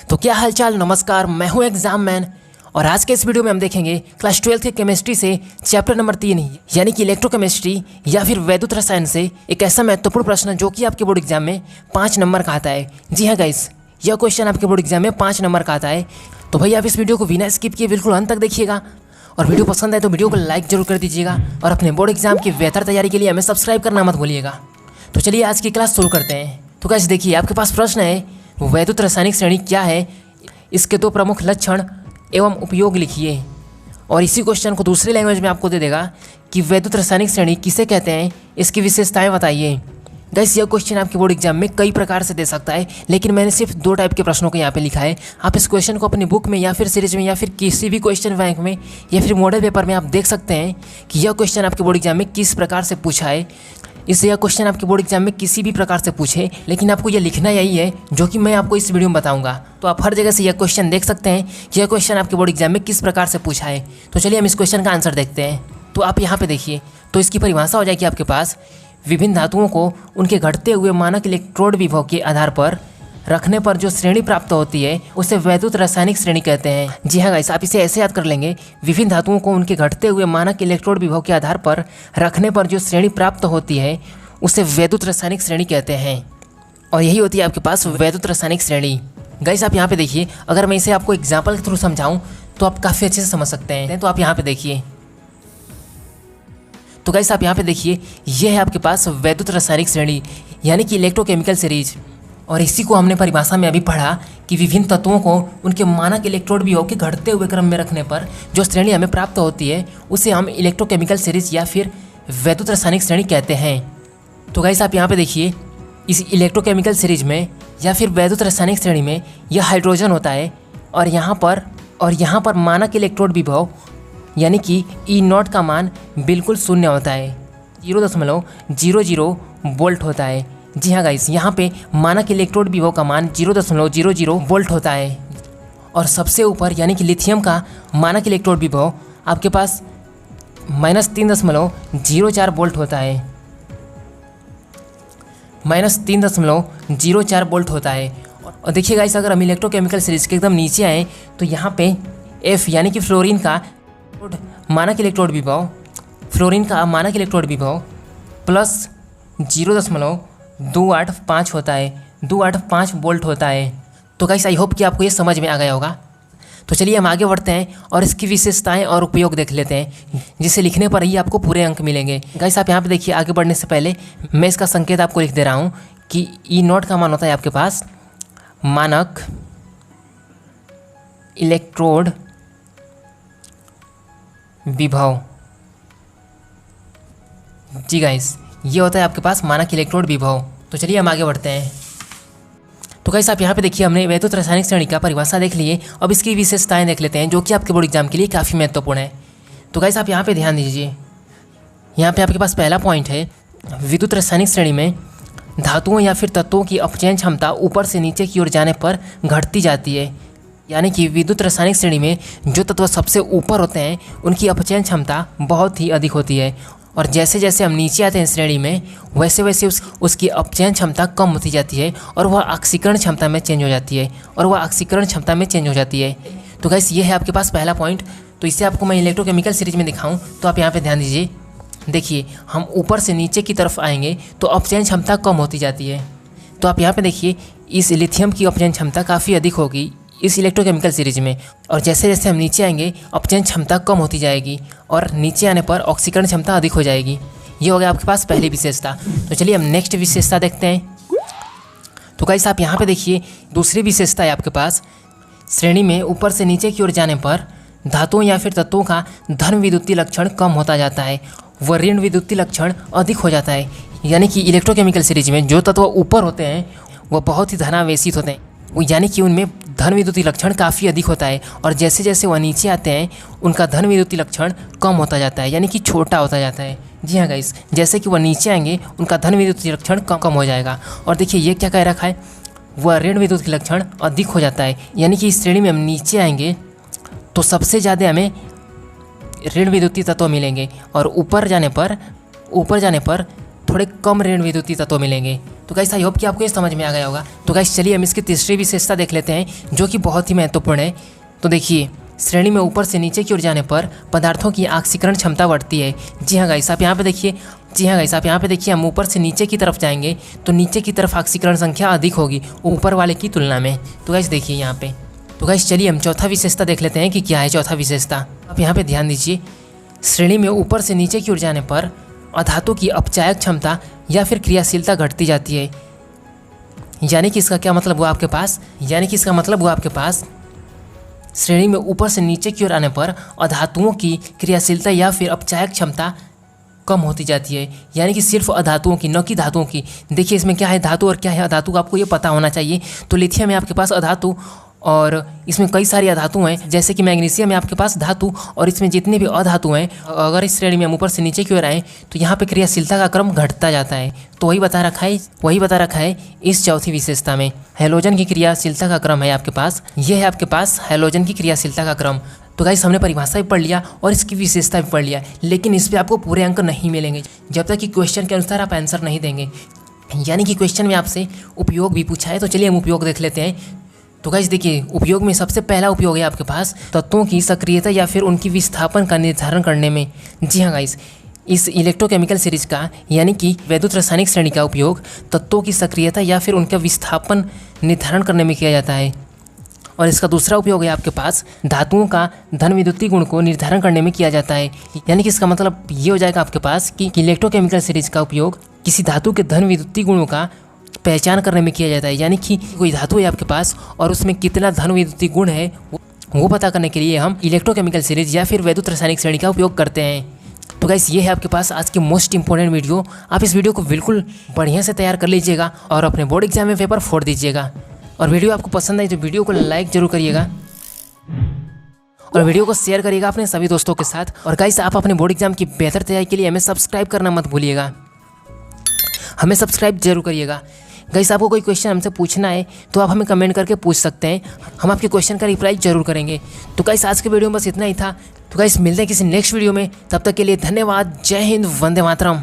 तो क्या हालचाल, नमस्कार। मैं हूं एग्जाम मैन और आज के इस वीडियो में हम देखेंगे क्लास 12 के केमिस्ट्री से चैप्टर नंबर 3 यानी कि इलेक्ट्रोकेमिस्ट्री या फिर वैद्युत रसायन से एक ऐसा महत्वपूर्ण प्रश्न जो कि आपके बोर्ड एग्जाम में 5 नंबर का आता है। जी हाँ गाइस, यह क्वेश्चन आपके बोर्ड एग्जाम में 5 नंबर का आता है। तो भैया आप इस वीडियो को बिना स्किप किए बिल्कुल अंत तक देखिएगा और वीडियो पसंद आए तो वीडियो को लाइक जरूर कर दीजिएगा और अपने बोर्ड एग्जाम की बेहतर तैयारी के लिए हमें सब्सक्राइब करना मत भूलिएगा। तो चलिए आज की क्लास शुरू करते हैं। तो गाइस देखिए, आपके पास प्रश्न है वैद्युत रासायनिक श्रेणी क्या है, इसके 2 प्रमुख लक्षण एवं उपयोग लिखिए। और इसी क्वेश्चन को दूसरी लैंग्वेज में आपको दे देगा कि वैद्युत रासायनिक श्रेणी किसे कहते हैं, इसकी विशेषताएं बताइए। गाइस यह क्वेश्चन आपके बोर्ड एग्जाम में कई प्रकार से दे सकता है, लेकिन मैंने सिर्फ 2 टाइप के प्रश्नों को यहाँ पे लिखा है। आप इस क्वेश्चन को अपनी बुक में या फिर सीरीज में या फिर किसी भी क्वेश्चन बैंक में या फिर मॉडल पेपर में आप देख सकते हैं कि यह क्वेश्चन आपके बोर्ड एग्जाम में किस प्रकार से पूछा है। इससे यह क्वेश्चन आपके बोर्ड एग्जाम में किसी भी प्रकार से पूछे, लेकिन आपको यह लिखना यही है जो कि मैं आपको इस वीडियो में बताऊंगा। तो आप हर जगह से यह क्वेश्चन देख सकते हैं कि यह क्वेश्चन आपके बोर्ड एग्जाम में किस प्रकार से पूछा है। तो चलिए हम इस क्वेश्चन का आंसर देखते हैं। तो आप यहाँ पे देखिए, तो इसकी परिभाषा हो जाएगी आपके पास, विभिन्न धातुओं को उनके घटते हुए मानक इलेक्ट्रोड विभव के आधार पर रखने पर जो श्रेणी प्राप्त होती है उसे वैद्युत रासायनिक श्रेणी कहते हैं। जी हाँ गाइस, आप इसे ऐसे याद कर लेंगे, विभिन्न धातुओं को उनके घटते हुए मानक इलेक्ट्रोड विभव के आधार पर रखने पर जो श्रेणी प्राप्त होती है उसे वैद्युत रासायनिक श्रेणी कहते हैं। और यही होती है आपके पास वैद्युत रासायनिक श्रेणी। गाइस आप यहाँ पे देखिए, अगर मैं इसे आपको एग्जाम्पल के थ्रू समझाऊँ तो आप काफ़ी अच्छे से समझ सकते हैं। तो आप यहाँ पे देखिए, तो गाइस आप यहाँ पे देखिए, यह है आपके पास वैद्युत रासायनिक श्रेणी यानी कि इलेक्ट्रोकेमिकल सीरीज। और इसी को हमने परिभाषा में अभी पढ़ा कि विभिन्न तत्वों को उनके मानक इलेक्ट्रोड विभव के घटते हुए क्रम में रखने पर जो श्रेणी हमें प्राप्त होती है उसे हम इलेक्ट्रोकेमिकल सीरीज या फिर वैद्युत रासायनिक श्रेणी कहते हैं। तो गाइस आप यहाँ पे देखिए, इस इलेक्ट्रोकेमिकल सीरीज में या फिर वैद्युत रासायनिक श्रेणी में यह हाइड्रोजन होता है और यहाँ पर मानक इलेक्ट्रोड विभव यानी कि E0 का मान बिल्कुल शून्य होता है, 0.00 वोल्ट होता है। जी हाँ गाइस, यहाँ पे मानक इलेक्ट्रोड विभव का मान 0.00 वोल्ट होता है। और सबसे ऊपर यानी कि लिथियम का मानक इलेक्ट्रोड विभव आपके पास -3.04 वोल्ट होता है, -3.04 वोल्ट होता है। और देखिए गाइस, अगर हम इलेक्ट्रोकेमिकल सीरीज के एकदम नीचे आए तो यहाँ पे F यानी कि फ्लोरीन का मानक इलेक्ट्रोड विभव प्लस 0.285 होता है, 285 वोल्ट होता है। तो गाइस आई होप कि आपको ये समझ में आ गया होगा। तो चलिए हम आगे बढ़ते हैं और इसकी विशेषताएं और उपयोग देख लेते हैं, जिसे लिखने पर ही आपको पूरे अंक मिलेंगे। गाइस आप यहाँ पे देखिए, आगे बढ़ने से पहले मैं इसका संकेत आपको लिख दे रहा हूँ कि E0 का मान होता है आपके पास मानक इलेक्ट्रोड विभव। जी गाइस, ये होता है आपके पास मानक इलेक्ट्रोड विभव। तो चलिए हम आगे बढ़ते हैं। तो गाइस आप यहाँ पे देखिए, हमने वैद्युत रासायनिक श्रेणी का परिभाषा देख लिए। अब इसकी विशेषताएं देख लेते हैं जो कि आपके बोर्ड एग्जाम के लिए काफ़ी महत्वपूर्ण है। तो गाइस आप यहाँ पे ध्यान दीजिए, यहाँ पे आपके पास पहला पॉइंट है, विद्युत रासायनिक श्रेणी में धातुओं या फिर तत्वों की अपचयन क्षमता ऊपर से नीचे की ओर जाने पर घटती जाती है। यानी कि विद्युत रासायनिक श्रेणी में जो तत्व सबसे ऊपर होते हैं उनकी अपचयन क्षमता बहुत ही अधिक होती है, और जैसे जैसे हम नीचे आते हैं श्रेणी में वैसे वैसे उसकी अपचयन क्षमता कम होती जाती है और वह ऑक्सीकरण क्षमता में चेंज हो जाती है। तो गाइस ये है आपके पास पहला पॉइंट। तो इसे आपको मैं इलेक्ट्रोकेमिकल सीरीज में दिखाऊं तो आप यहाँ पे ध्यान दीजिए। देखिए, हम ऊपर से नीचे की तरफ आएंगे तो अपचयन क्षमता कम होती जाती है। तो आप यहाँ पे देखिए, इस लिथियम की अपचयन क्षमता काफ़ी अधिक होगी इस इलेक्ट्रोकेमिकल सीरीज में, और जैसे जैसे हम नीचे आएंगे अपचयन क्षमता कम होती जाएगी और नीचे आने पर ऑक्सीकरण क्षमता अधिक हो जाएगी। ये हो गया आपके पास पहली विशेषता। तो चलिए हम नेक्स्ट विशेषता देखते हैं। तो गाइस आप यहाँ पे देखिए, दूसरी विशेषता है आपके पास, श्रेणी में ऊपर से नीचे की ओर जाने पर धातुओं या फिर तत्वों का धन विद्युतीय लक्षण कम होता जाता है, व ऋण विद्युतीय लक्षण अधिक हो जाता है। यानी कि इलेक्ट्रोकेमिकल सीरीज में जो तत्व ऊपर होते हैं वह बहुत ही धनावेशित होते हैं, यानी कि उनमें धन विद्युतीय लक्षण काफ़ी अधिक होता है, और जैसे जैसे वह नीचे आते हैं उनका धन विद्युतीय लक्षण कम होता जाता है, यानी कि छोटा होता जाता है। जी हाँ गाइस, जैसे कि वह नीचे आएंगे उनका धन विद्युतीय लक्षण कम हो जाएगा। और देखिए ये क्या कह रखा है, वह ऋण विद्युतीय लक्षण अधिक हो जाता है, यानी कि इस श्रेणी में हम नीचे आएंगे तो सबसे ज़्यादा हमें ऋण विद्युतीय तत्व मिलेंगे और ऊपर जाने पर थोड़े कम ऋण विद्युतीय तत्व मिलेंगे। तो गाइस आई होप कि आपको ये समझ में आ गया होगा। तो गाइस चलिए हम इसकी तीसरी विशेषता देख लेते हैं जो कि बहुत ही महत्वपूर्ण है। तो देखिए, श्रेणी में ऊपर से नीचे की ओर जाने पर पदार्थों की ऑक्सीकरण क्षमता बढ़ती है। जी हाँ गाइस, आप यहाँ पे देखिए। जी हाँ गाइस, आप यहाँ पे देखिए, हम ऊपर से नीचे की तरफ जाएंगे तो नीचे की तरफ ऑक्सीकरण संख्या अधिक होगी ऊपर वाले की तुलना में। तो गाइस देखिए यहाँ पे। तो गाइस चलिए हम चौथा विशेषता देख लेते हैं कि क्या है चौथा विशेषता। आप यहाँ पे ध्यान दीजिए, श्रेणी में ऊपर से नीचे की ओर जाने पर अधातु की अपचायक क्षमता या फिर क्रियाशीलता घटती जाती है। यानी कि इसका क्या मतलब हुआ आपके पास, श्रेणी में ऊपर से नीचे की ओर आने पर अधातुओं की क्रियाशीलता या फिर अपचायक क्षमता कम होती जाती है। यानी कि सिर्फ अधातुओं की, न कि धातुओं की। देखिए इसमें क्या है धातु और क्या है अधातु, आपको ये पता होना चाहिए। तो लिथियम है आपके पास अधातु और इसमें कई सारी अधातु हैं, जैसे कि मैग्नीशियम है आपके पास धातु और इसमें जितने भी अधातु हैं, अगर इस श्रेणी में हम ऊपर से नीचे की ओर आएँ तो यहाँ पे क्रियाशीलता का क्रम घटता जाता है। तो वही बता रखा है इस चौथी विशेषता में। हैलोजन की क्रियाशीलता का क्रम है आपके पास, ये है आपके पास हैलोजन की क्रियाशीलता का क्रम। तो गाइस हमने परिभाषा भी पढ़ लिया और इसकी विशेषता भी पढ़ लिया, लेकिन इस पर आपको पूरे अंक नहीं मिलेंगे जब तक कि क्वेश्चन के अनुसार आप आंसर नहीं देंगे। यानी कि क्वेश्चन में आपसे उपयोग भी पूछा है। तो चलिए हम उपयोग देख लेते हैं। तो गाइस देखिए, उपयोग में सबसे पहला उपयोग है आपके पास तत्वों की सक्रियता या फिर उनकी विस्थापन का निर्धारण करने में। जी हाँ गाइस, इस इलेक्ट्रोकेमिकल सीरीज का यानी कि वैद्युत रासायनिक श्रेणी का उपयोग तत्वों की सक्रियता या फिर उनका विस्थापन निर्धारण करने में किया जाता है। और इसका दूसरा उपयोग है आपके पास धातुओं का धन विद्युतीय गुण को निर्धारण करने में किया जाता है। यानी कि इसका मतलब ये हो जाएगा आपके पास कि इलेक्ट्रोकेमिकल सीरीज का उपयोग किसी धातु के धन विद्युतीय गुणों का पहचान करने में किया जाता है। यानी कि कोई धातु है आपके पास और उसमें कितना धन विद्युतीय गुण है वो पता करने के लिए हम इलेक्ट्रोकेमिकल सीरीज या फिर वैद्युत रासायनिक श्रेणी का उपयोग करते हैं। तो गाइस ये है आपके पास आज की मोस्ट इंपॉर्टेंट वीडियो। आप इस वीडियो को बिल्कुल बढ़िया से तैयार कर लीजिएगा और अपने बोर्ड एग्जाम में पेपर फोड़ दीजिएगा। और वीडियो आपको पसंद आई तो वीडियो को लाइक जरूर करिएगा और वीडियो को शेयर करिएगा अपने सभी दोस्तों के साथ। और गाइस आप अपने बोर्ड एग्जाम की बेहतर तैयारी के लिए हमें सब्सक्राइब करना मत भूलिएगा, हमें सब्सक्राइब जरूर करिएगा। गाइस आपको कोई क्वेश्चन हमसे पूछना है तो आप हमें कमेंट करके पूछ सकते हैं, हम आपके क्वेश्चन का रिप्लाई जरूर करेंगे। तो गाइस आज के वीडियो में बस इतना ही था। तो गाइस मिलते हैं किसी नेक्स्ट वीडियो में, तब तक के लिए धन्यवाद। जय हिंद, वंदे मातरम।